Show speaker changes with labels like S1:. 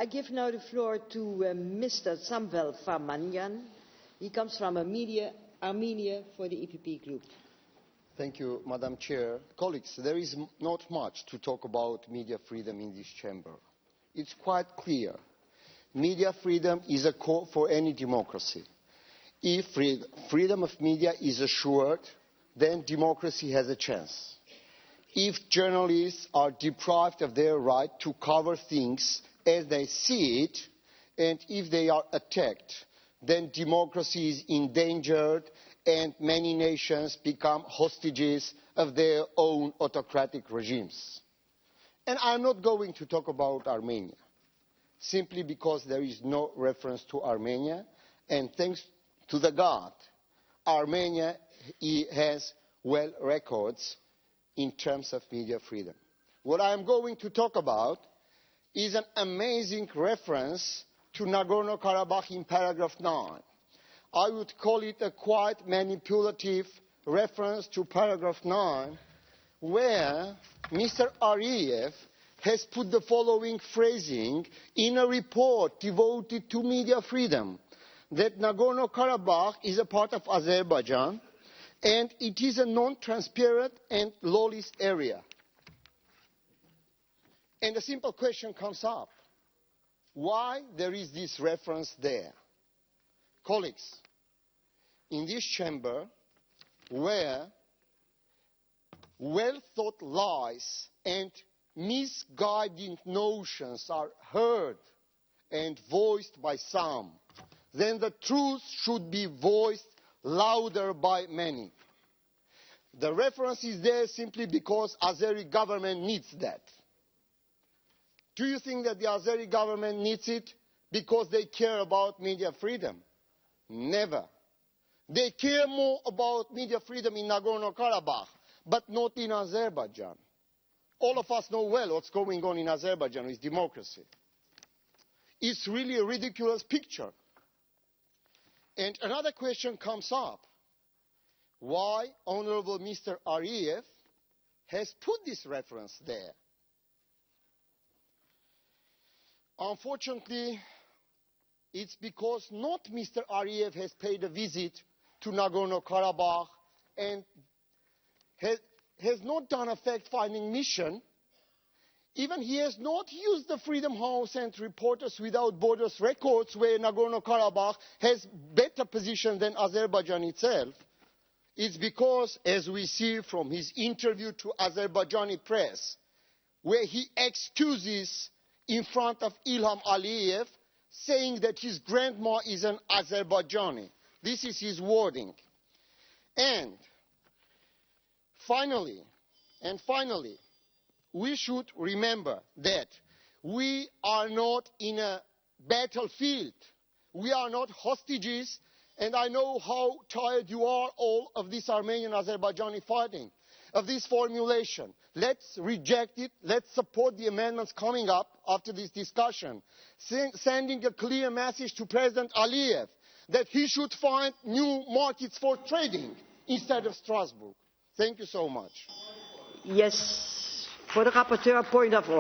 S1: I give now the floor to Mr. Samvel Farmanyan. He comes from Armenia for the EPP group.
S2: Thank you, Madam Chair. Colleagues, there is not much to talk about media freedom in this chamber. It's quite clear. Media freedom is a core for any democracy. If freedom of media is assured, then democracy has a chance. If journalists are deprived of their right to cover things as they see it, and if they are attacked, then democracy is endangered and many nations become hostages of their own autocratic regimes. And I'm not going to talk about Armenia, simply because there is no reference to Armenia, and thanks to the God, Armenia has well records in terms of media freedom. What I am going to talk about is an amazing reference to Nagorno-Karabakh in paragraph 9. I would call it a quite manipulative reference to paragraph 9, where Mr. Aliyev has put the following phrasing in a report devoted to media freedom, that Nagorno-Karabakh is a part of Azerbaijan and it is a non-transparent and lawless area. And a simple question comes up. Why there is this reference there? Colleagues, in this chamber, where well-thought lies and misguiding notions are heard and voiced by some, then the truth should be voiced louder by many. The reference is there simply because the Azeri government needs that. Do you think that the Azeri government needs it because they care about media freedom? Never. They care more about media freedom in Nagorno-Karabakh, but not in Azerbaijan. All of us know well what's going on in Azerbaijan with democracy. It's really a ridiculous picture. And another question comes up. Why Honorable Mr. Aliyev has put this reference there? Unfortunately, it's because not Mr. Aliyev has paid a visit to Nagorno-Karabakh and has not done a fact-finding mission. Even he has not used the Freedom House and Reporters Without Borders records, where Nagorno-Karabakh has better position than Azerbaijan itself. It's because, as we see from his interview to Azerbaijani press, where he excuses in front of Ilham Aliyev, saying that his grandma is an Azerbaijani. This is his wording. And finally, we should remember that we are not in a battlefield. We are not hostages, and I know how tired you are all of this Armenian-Azerbaijani fighting, of this formulation. Let's reject it. Let's support the amendments coming up after this discussion, sending a clear message to President Aliyev that he should find new markets for trading instead of Strasbourg. Thank you so much.
S1: Yes, for the rapporteur, point of order.